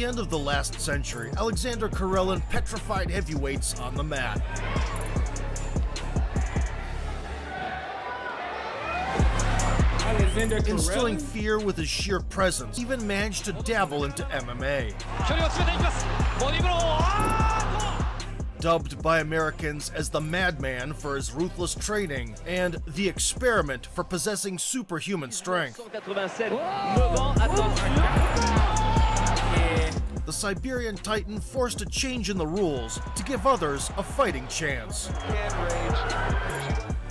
end of the last century, Alexander Karelin petrified heavyweights on the mat. Instilling fear with his sheer presence, he even managed to dabble into MMA. Dubbed by Americans as the Madman for his ruthless training and the Experiment for possessing superhuman strength. The Siberian Titan forced a change in the rules to give others a fighting chance.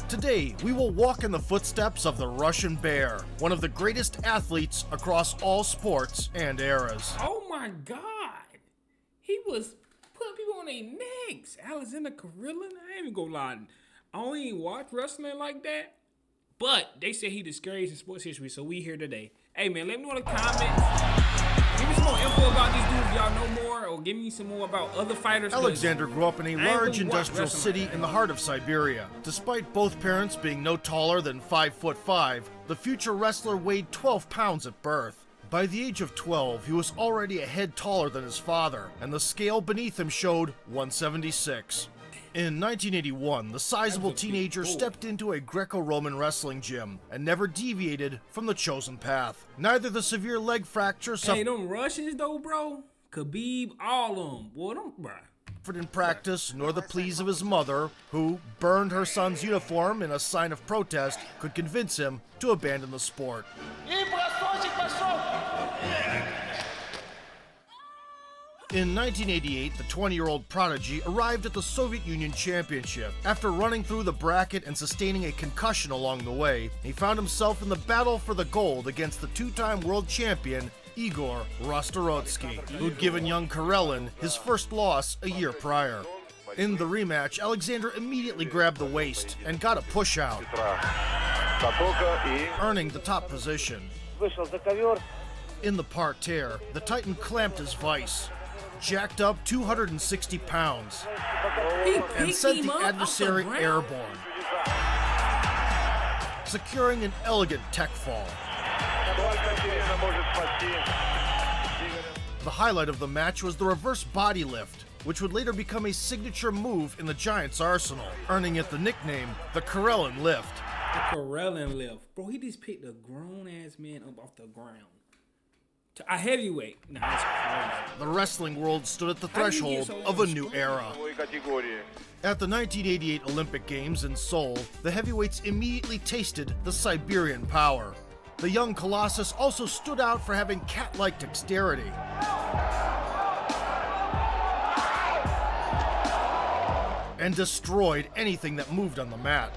Today, we will walk in the footsteps of the Russian Bear, one of the greatest athletes across all sports and eras. Oh my God! He was putting people on their necks. Alexander Karelin, I ain't even gonna lie. I don't even watch wrestling like that. But they say he discouraged in sports history, so we here today. Hey man, let me know in the comments. Give me some more info about these dudes y'all know more, or give me some more about other fighters. Alexander grew up in a large industrial city in the heart of Siberia. Despite both parents being no taller than 5'5", the future wrestler weighed 12 pounds at birth. By the age of 12, he was already a head taller than his father, and the scale beneath him showed 176. In 1981, the sizable teenager stepped into a Greco-Roman wrestling gym and never deviated from the chosen path. Neither the severe leg fracture Hey, them Russians though, bro. Khabib, all of them. Boy, them, bro. In practice, nor the pleas of his mother, who burned her son's uniform in a sign of protest, could convince him to abandon the sport. In 1988, the 20-year-old prodigy arrived at the Soviet Union Championship. After running through the bracket and sustaining a concussion along the way, he found himself in the battle for the gold against the two-time world champion, Igor Rostorotsky, who'd given young Karelin his first loss a year prior. In the rematch, Alexander immediately grabbed the waist and got a push-out, earning the top position. In the parterre, the Titan clamped his vice, jacked up 260 pounds, and sent the adversary airborne, securing an elegant tech fall. The highlight of the match was the reverse body lift, which would later become a signature move in the Giant's arsenal, earning it the nickname the Karelin Lift. The Karelin Lift. Bro, he just picked a grown-ass man up off the ground. A heavyweight. Nah, that's crazy. The wrestling world stood at the threshold of a new era. At the 1988 Olympic Games in Seoul, the heavyweights immediately tasted the Siberian power. The young Colossus also stood out for having cat-like dexterity. And destroyed anything that moved on the mat.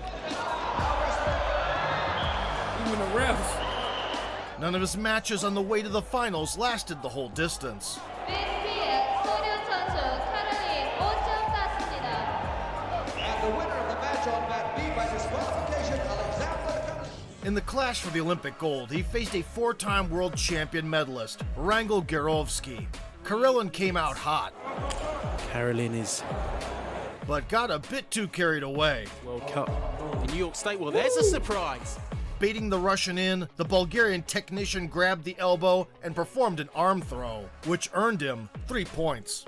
Even the refs. None of his matches on the way to the finals lasted the whole distance. In the clash for the Olympic gold, he faced a four-time world champion medalist, Wrangel Gerovsky. Karelin came out hot. Karelin is... but got a bit too carried away. World Cup in New York State. Well, there's a surprise. Baiting the Russian in, the Bulgarian technician grabbed the elbow and performed an arm throw, which earned him 3 points.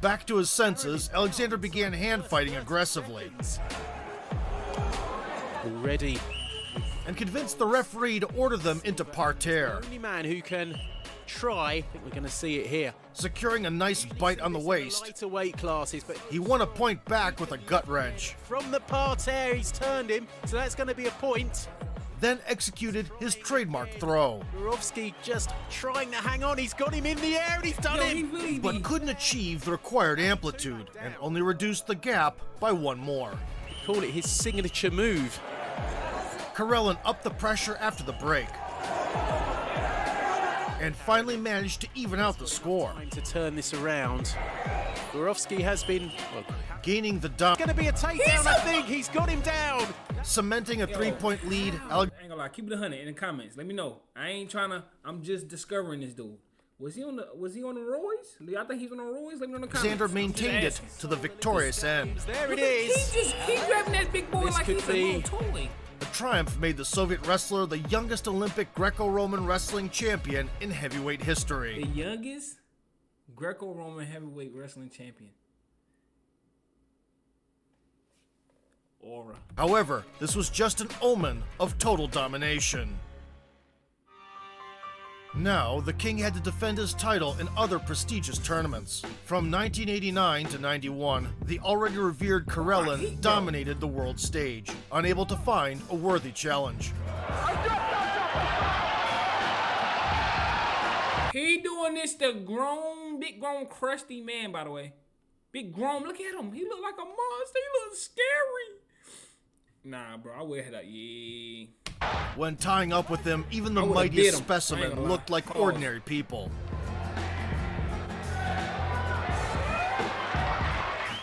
Back to his senses, Alexander began hand-fighting aggressively. Already. And convinced the referee to order them into parterre. The only man who can try, I think we're going to see it here. Securing a nice bite on the waist, Lighter weight classes, but he won a point back with a gut wrench. From the parterre, he's turned him, so that's going to be a point. Then executed his trademark throw. Gerovsky just trying to hang on. He's got him in the air and he's done it. Really but couldn't achieve the required amplitude and only reduced the gap by one more. Call it his signature move. Karelin upped the pressure after the break and finally managed to even out the score. Trying to turn this around. Gerovsky has been gaining the dump. Going to be a takedown, I think. He's got him down. Cementing a 3-point lead. I ain't gonna lie, keep it 100 in the comments. Let me know. I ain't trying to. I'm just discovering this dude. Was he on the roids? I think he's on the roids. Let me know in the comments. Alexander maintained it to the victorious end. There it is. He grabbing that big boy like he's a little toy. The triumph made the Soviet wrestler the youngest Olympic Greco-Roman wrestling champion in heavyweight history. The youngest? Greco-Roman heavyweight wrestling champion. Aura. However, this was just an omen of total domination. Now, the King had to defend his title in other prestigious tournaments. From 1989 to 91, the already revered Karelin dominated the world stage, unable to find a worthy challenge. He doing this to big grown, crusty man, by the way. Big grown, look at him. He look like a monster. He looks scary. Nah, bro, I would have that, yeah. When tying up with him, even the mightiest specimen looked like ordinary people.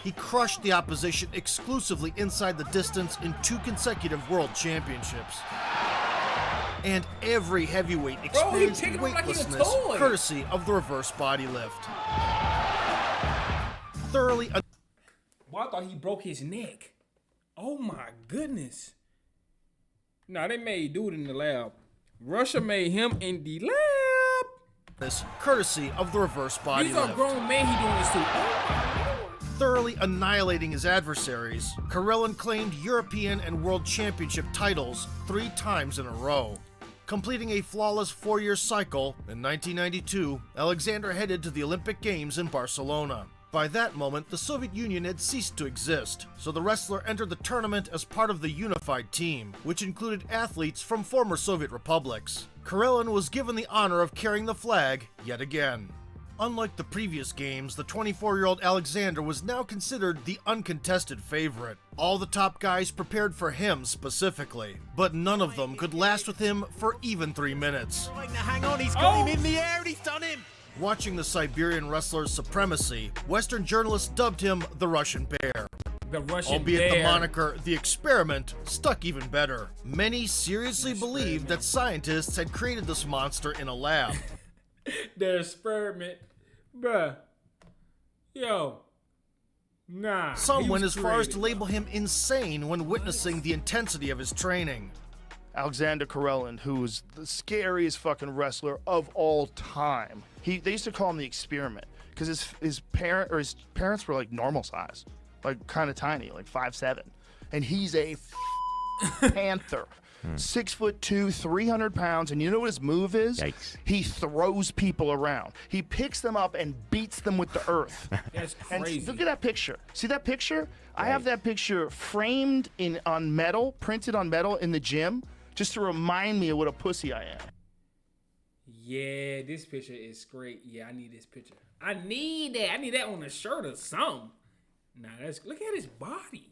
He crushed the opposition exclusively inside the distance in 2 consecutive world championships. And every heavyweight experienced weightlessness courtesy of the reverse body lift. Thoroughly. Well, I thought he broke his neck. Oh my goodness. Nah, they made dude in the lab. Russia made him in the lab. This courtesy of the reverse body lift. These are grown men he doing this to. Oh my Lord. Thoroughly annihilating his adversaries, Karelin claimed European and World Championship titles 3 times in a row. Completing a flawless 4-year cycle, in 1992, Alexander headed to the Olympic Games in Barcelona. By that moment, the Soviet Union had ceased to exist, so the wrestler entered the tournament as part of the unified team, which included athletes from former Soviet republics. Karelin was given the honor of carrying the flag yet again. Unlike the previous games, the 24-year-old Alexander was now considered the uncontested favorite. All the top guys prepared for him specifically, but none of them could last with him for even 3 minutes. Hang on, he's got him in the air and he's done him. Watching the Siberian wrestler's supremacy, Western journalists dubbed him the Russian Bear. The Russian Albeit Bear. the moniker, The Experiment, stuck even better. Many seriously believed that scientists had created this monster in a lab. The experiment. Bruh. Yo. Nah. Some went as far as to label him insane when witnessing the intensity of his training. Alexander Karelin, who is the scariest fucking wrestler of all time. They used to call him the Experiment because his parents were like normal size, like kind of tiny, like 5'7", and he's a panther. 6'2", 300 pounds, and you know what his move is? Yikes. He throws people around. He picks them up and beats them with the earth. That's And crazy. look at that picture. See that picture? Right. I have that picture framed on metal, printed on metal in the gym, just to remind me of what a pussy I am. Yeah, this picture is great. Yeah, I need this picture. I need that. I need that on a shirt or something. Nah, look at his body.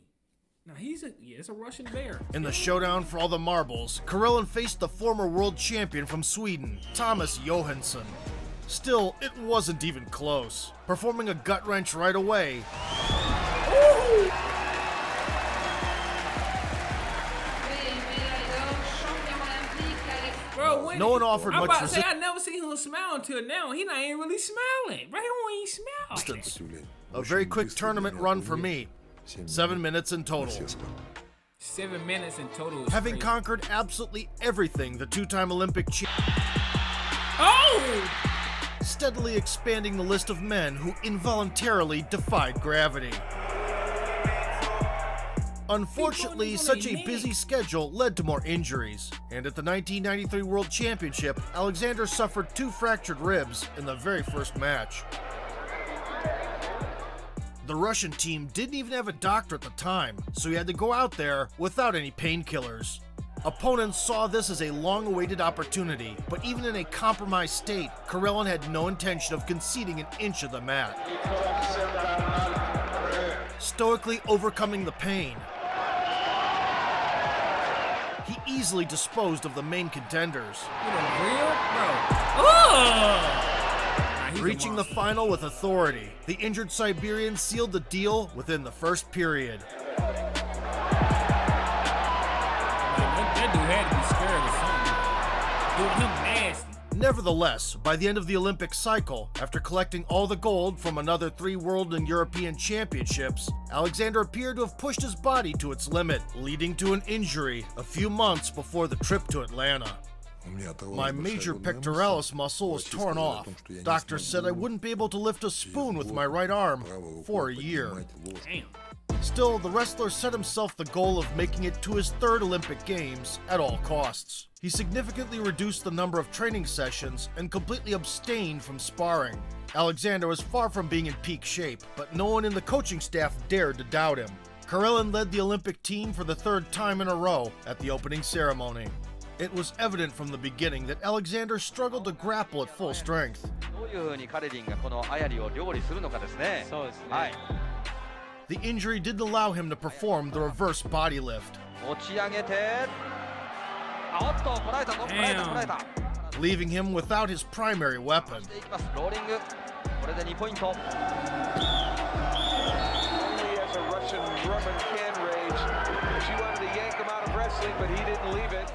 Nah, it's a Russian bear. In the showdown for all the marbles, Karelin faced the former world champion from Sweden, Thomas Johansson. Still, it wasn't even close. Performing a gut wrench right away, Bro, no one offered I'm much about to say, resistance. I never seen him smile until now. He not even really smiling. Right? He don't even smile. A very quick tournament run for me. 7 minutes in total. 7 minutes in total. Is Having crazy. conquered absolutely everything the 2-time Olympic champion, Oh! steadily expanding the list of men who involuntarily defied gravity. Unfortunately, such a busy schedule led to more injuries, and at the 1993 World Championship, Alexander suffered 2 fractured ribs in the very first match. The Russian team didn't even have a doctor at the time, so he had to go out there without any painkillers. Opponents saw this as a long-awaited opportunity, but even in a compromised state, Karelin had no intention of conceding an inch of the mat. Stoically overcoming the pain, he easily disposed of the main contenders, You know, real? Bro. Oh! Nah, he's a reaching the monster. final with authority. The injured Siberian sealed the deal within the first period. That dude had to be scared or something. Dude, him nasty. Nevertheless, by the end of the Olympic cycle, after collecting all the gold from another 3 world and European championships, Alexander appeared to have pushed his body to its limit, leading to an injury a few months before the trip to Atlanta. My major pectoralis muscle was torn off. Doctors said I wouldn't be able to lift a spoon with my right arm for a year. Damn. Still, the wrestler set himself the goal of making it to his third Olympic Games at all costs. He significantly reduced the number of training sessions and completely abstained from sparring. Alexander was far from being in peak shape, but no one in the coaching staff dared to doubt him. Karelin led the Olympic team for the third time in a row at the opening ceremony. It was evident from the beginning that Alexander struggled to grapple at full strength. The injury didn't allow him to perform the reverse body lift, leaving him without his primary weapon.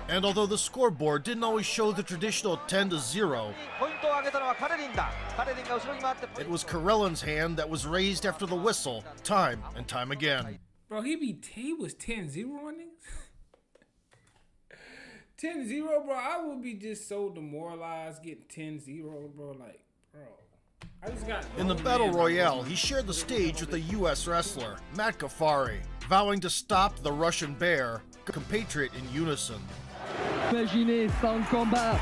And although the scoreboard didn't always show the traditional 10-0, it was Karelin's hand that was raised after the whistle, time and time again. Bro, he was 10-0 on niggas? 10-0, bro. I would be just so demoralized getting 10-0, bro. Like, bro. I just got In the Battle Royale, he shared the stage with a U.S. wrestler, Matt Ghaffari, vowing to stop the Russian Bear, compatriot in unison. Imaginez, sans combat.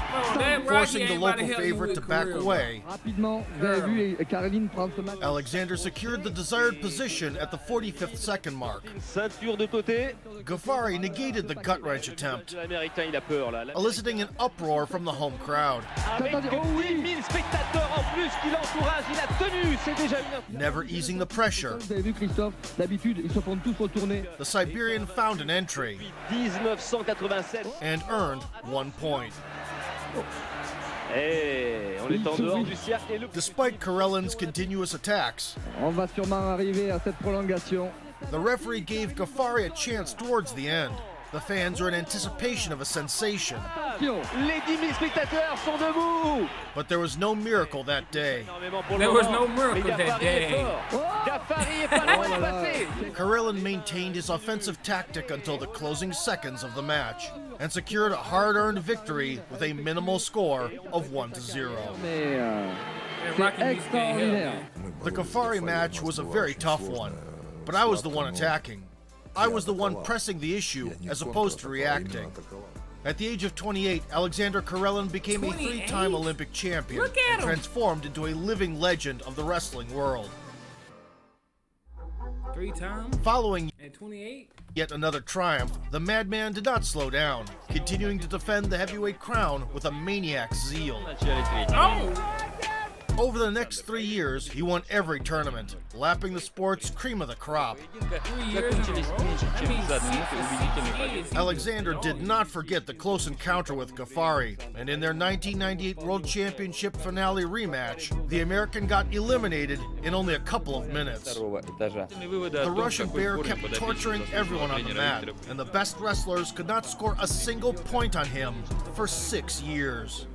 Forcing the local favorite to back away, Rapidement, vous avez vu Karelin prendre ce match. Alexander secured the desired position at the 45th second mark. Ceinture de côté. Ghaffari negated the gut-wrench attempt, L'Américain, il a peur là. eliciting an uproar from the home crowd. Avec 10 000 spectateurs en plus qui l'encouragent, il a tenu, c'est déjà une... Never easing the pressure, Vous avez vu Christophe, d'habitude, ils se font tous retourner. the Siberian found an entry 1987. and earned 1 point. Et on est en dehors du cercle et le... Despite Karelin's continuous attacks, On va sûrement arriver à cette prolongation. the referee gave Ghaffari a chance towards the end. The fans are in anticipation of a sensation, Attention, les 10 000 spectateurs sont debout. but there was no miracle that day. There was no miracle that day. Ghaffari est pas loin de passer. Karelin maintained his offensive tactic until the closing seconds of the match and secured a hard-earned victory with a minimal score of 1-0. Mais And c'est Rocky Beach can't help extraordinaire. it. The Ghaffari match was a very tough one, but I was the one attacking. I was the one pressing the issue as opposed to reacting. At the age of 28, Alexander Karelin became a 28? three-time Olympic champion Look at and him. transformed into a living legend of the wrestling world. 3 times Following at 28. yet another triumph, the madman did not slow down, continuing to defend the heavyweight crown with a maniac's zeal. Oh, Over the next 3 years, he won every tournament, lapping the sport's cream of the crop. 3 years in a row. I mean, 6 years. Alexander did not forget the close encounter with Ghaffari, and in their 1998 World Championship finale rematch, the American got eliminated in only a couple of minutes. The Russian Bear kept torturing everyone on the mat, and the best wrestlers could not score a single point on him for 6 years.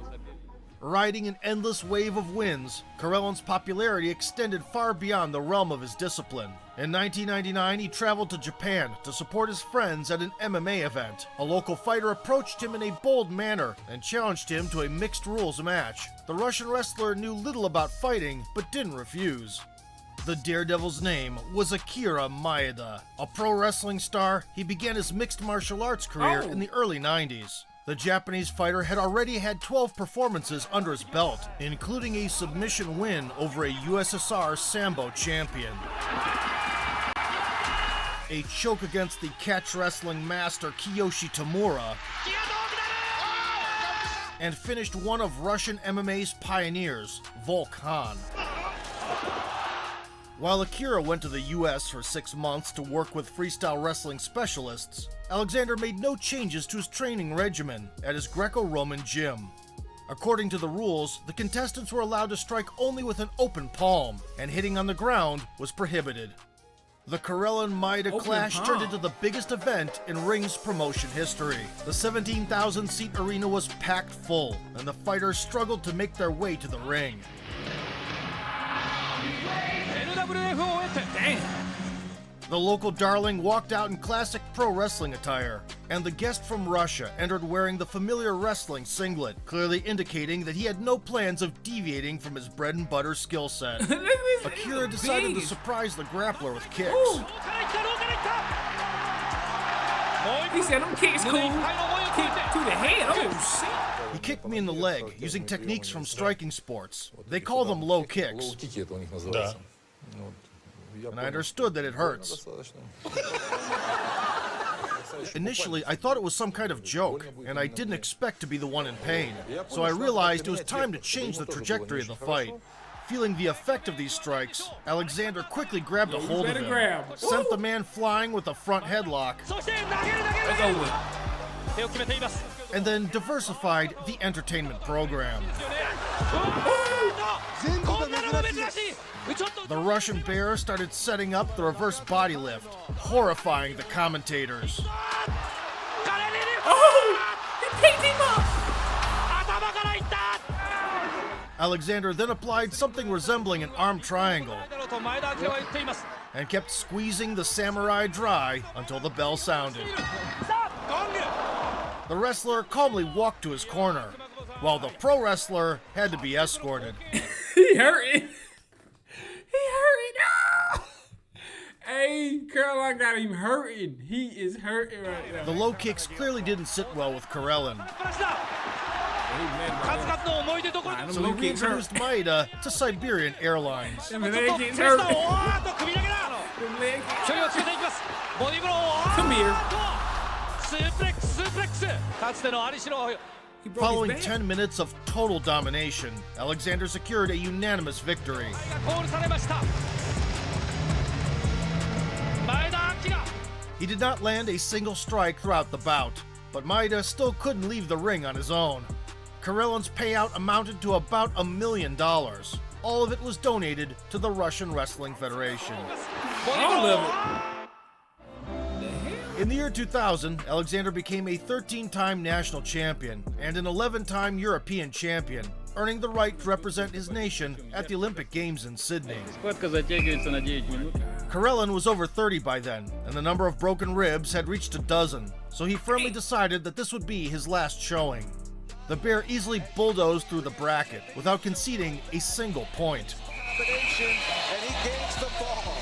Riding an endless wave of wins, Karelin's popularity extended far beyond the realm of his discipline. In 1999, he traveled to Japan to support his friends at an MMA event. A local fighter approached him in a bold manner and challenged him to a mixed rules match. The Russian wrestler knew little about fighting, but didn't refuse. The daredevil's name was Akira Maeda. A pro wrestling star, he began his mixed martial arts career in the early 90s. The Japanese fighter had already had 12 performances under his belt, including a submission win over a USSR Sambo champion, a choke against the catch wrestling master Kiyoshi Tamura, and finished one of Russian MMA's pioneers, Volk Han. While Akira went to the US for 6 months to work with freestyle wrestling specialists, Alexander made no changes to his training regimen at his Greco-Roman gym. According to the rules, the contestants were allowed to strike only with an open palm, and hitting on the ground was prohibited. The Karelin-Maeda clash turned into the biggest event in Ring's promotion history. The 17,000-seat arena was packed full, and the fighters struggled to make their way to the ring. damn. The local darling walked out in classic pro wrestling attire, and the guest from Russia entered wearing the familiar wrestling singlet, clearly indicating that he had no plans of deviating from his bread and butter skill set. Akira decided to surprise the grappler with kicks. Ooh. He said, "I'm kicks cool." Kick to the head. Oh shit! He kicked me in the leg using techniques from striking sports. They call them low kicks. And I understood that it hurts. Initially, I thought it was some kind of joke, and I didn't expect to be the one in pain. So I realized it was time to change the trajectory of the fight. Feeling the effect of these strikes, Alexander quickly grabbed a hold of him, sent the man flying with a front headlock, and then diversified the entertainment program. The Russian bear started setting up the reverse body lift, horrifying the commentators. Oh! He picked him up! Alexander then applied something resembling an arm triangle and kept squeezing the samurai dry until the bell sounded. The wrestler calmly walked to his corner, while the pro wrestler had to be escorted. He hurting. He hurting. Ah! Hey, Caroline got him hurting. He is hurting right now. The low kicks clearly didn't sit well with Karelin, so he reintroduced Maeda to Siberian Airlines. Them leg kicks hurt. Come here. He broke Following his back. 10 minutes of total domination, Alexander secured a unanimous victory. He did not land a single strike throughout the bout, but Maeda still couldn't leave the ring on his own. Karelin's payout amounted to about $1 million. All of it was donated to the Russian Wrestling Federation. All of it. In the year 2000, Alexander became a 13-time national champion and an 11-time European champion, earning the right to represent his nation at the Olympic Games in Sydney. Karelin was over 30 by then, and the number of broken ribs had reached a dozen, so he firmly decided that this would be his last showing. The bear easily bulldozed through the bracket without conceding a single point. And he gains the ball.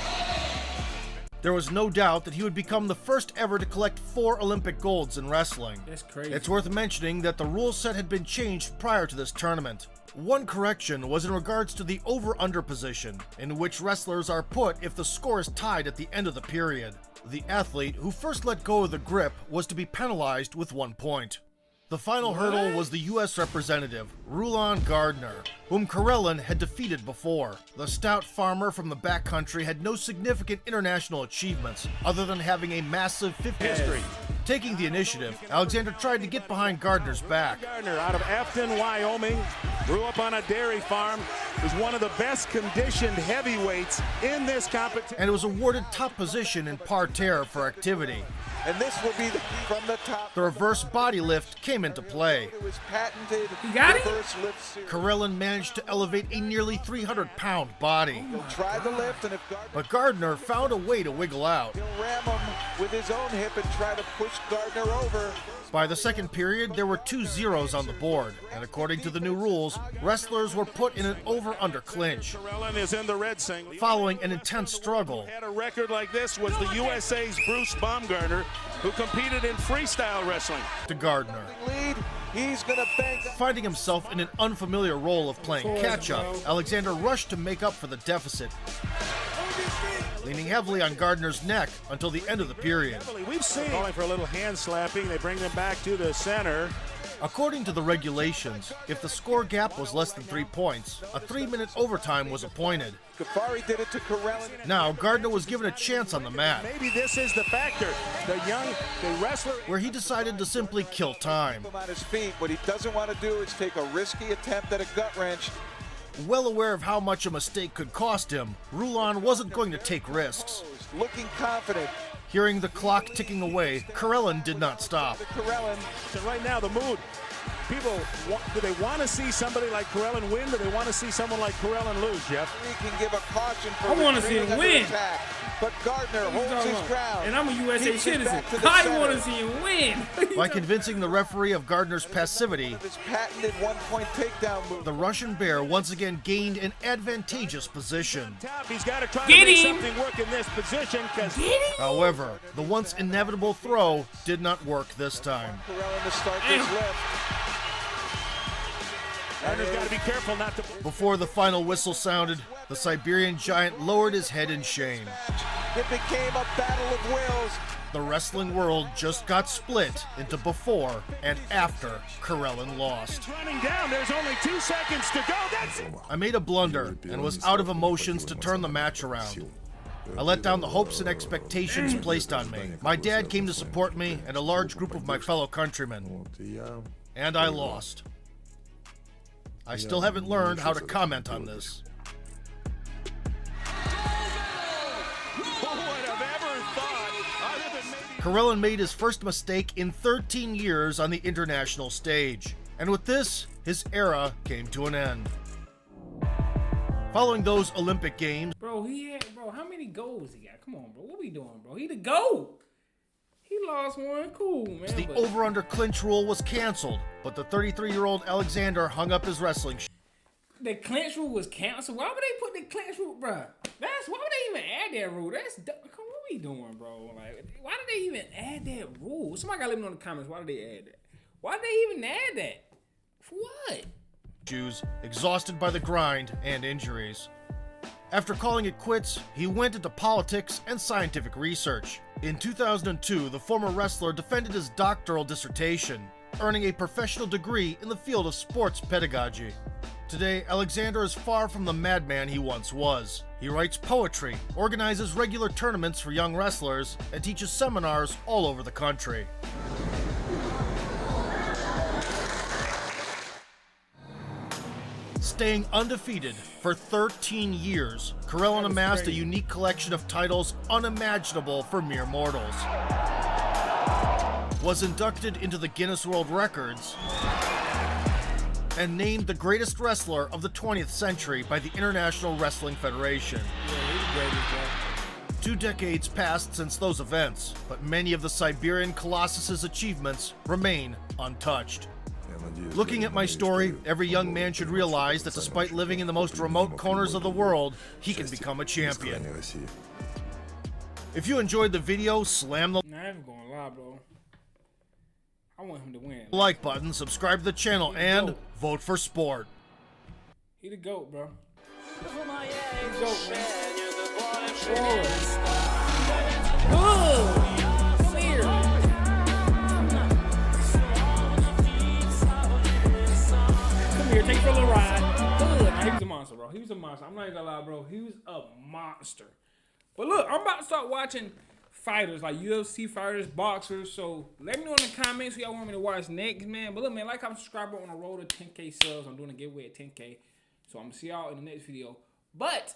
There was no doubt that he would become the first ever to collect 4 Olympic golds in wrestling. That's crazy. It's worth mentioning that the rule set had been changed prior to this tournament. One correction was in regards to the over-under position, in which wrestlers are put if the score is tied at the end of the period. The athlete who first let go of the grip was to be penalized with 1 point. The final hurdle was the U.S. representative, Rulon Gardner, whom Karelin had defeated before. The stout farmer from the backcountry had no significant international achievements, other than having a massive 50 history. Taking the initiative, Alexander tried to get behind Gardner's back. Gardner out of Afton, Wyoming, grew up on a dairy farm, is one of the best conditioned heavyweights in this competition. And was awarded top position in parterre for activity. And this will be from the top. The reverse body lift came into play. It was patented. You got it? Reverse lift series. Karelin managed to elevate a nearly 300-pound body. He'll try the lift, and if Gardner, But Gardner found a way to wiggle out. he'll ram him with his own hip and try to push Gardner over. By the second period, there were 2 zeros on the board, and according to the new rules, wrestlers were put in an over-under clinch. Karelin is in the red singlet. Following an intense struggle, Had a record like this was the USA's Bruce Baumgartner, who competed in freestyle wrestling. to Gardner. Lead, he's going to bank. Finding himself in an unfamiliar role of playing catch-up, Alexander rushed to make up for the deficit, leaning heavily on Gardner's neck until the end of the period. We've seen calling for a little hand slapping. They bring them back to the center. According to the regulations, if the score gap was less than 3 points, a 3-minute overtime was appointed. Kafari did it to Karelin. Now, Gardner was given a chance on the mat, Maybe this is the factor. The wrestler. where he decided to simply kill time. Him on his feet. What he doesn't want to do is take a risky attempt at a gut wrench. Well aware of how much a mistake could cost him, Rulon wasn't going to take risks. Looking confident. Hearing the clock ticking away, Karelin did not stop. Karelin. So right now, the mood. People, do they want to see somebody like Karelin win? Do they want to see someone like Karelin lose, Jeff? He can give a caution for I wanna see retreating him under win. attack. but Gardner holds his ground. And I'm a USA Keeps it citizen. back to the I center. want to see him win. By convincing the referee of Gardner's passivity, His patented one-point takedown move. the Russian Bear once again gained an advantageous position. He's got to try to Get make him. something work in this position because However, the once inevitable throw did not work this time. Carellin to start this lift. Gardner's got to be careful not to. Before the final whistle sounded, the Siberian giant lowered his head in shame. It became a battle of wills. The wrestling world just got split into before and after Karelin lost. Running down, there's only 2 seconds to go. That's I made a blunder and was out of emotions to turn the match around. I let down the hopes and expectations placed on me. My dad came to support me and a large group of my fellow countrymen. And I lost. I still haven't learned how to comment on this. Karelin made his first mistake in 13 years on the international stage. And with this, his era came to an end. Following those Olympic Games, Bro, how many goals he got? Come on, bro. What we doing, bro? He the GOAT. He lost one. Cool, man. the but over-under clinch rule was canceled, but the 33-year-old Alexander hung up his wrestling the clinch rule was canceled. Why would they put the clinch rule, bro? Why would they even add that rule? That's dumb. Come on, what we doing, bro? Like, why did they even add that rule? Somebody gotta let me know in the comments. Why did they add that? Why did they even add that? For what? shoes, exhausted by the grind and injuries. After calling it quits, he went into politics and scientific research. In 2002, the former wrestler defended his doctoral dissertation, earning a professional degree in the field of sports pedagogy. Today, Alexander is far from the madman he once was. He writes poetry, organizes regular tournaments for young wrestlers, and teaches seminars all over the country. Staying undefeated for 13 years, Karelin amassed a unique collection of titles unimaginable for mere mortals. Was inducted into the Guinness World Records and named the greatest wrestler of the 20th century by the International Wrestling Federation. 2 decades passed since those events, but many of the Siberian Colossus's achievements remain untouched. Looking at my story, every young man should realize that despite living in the most remote corners of the world, he can become a champion. If you enjoyed the video, slam the Nah, I ain't gonna lie, bro. I want him to win. like button, subscribe to the channel, and vote for sport. He the GOAT, bro. He the GOAT, man. Come here. Come here, take for a little ride. Nah, he was a monster, bro. He was a monster. I'm not even gonna lie, bro. He was a monster. But look, I'm about to start watching fighters, like UFC fighters, boxers. So let me know in the comments who y'all want me to watch next, man. But look, man, like, comment, subscribe on the road to 10K subs. I'm doing a giveaway at 10K. So I'm gonna see y'all in the next video. But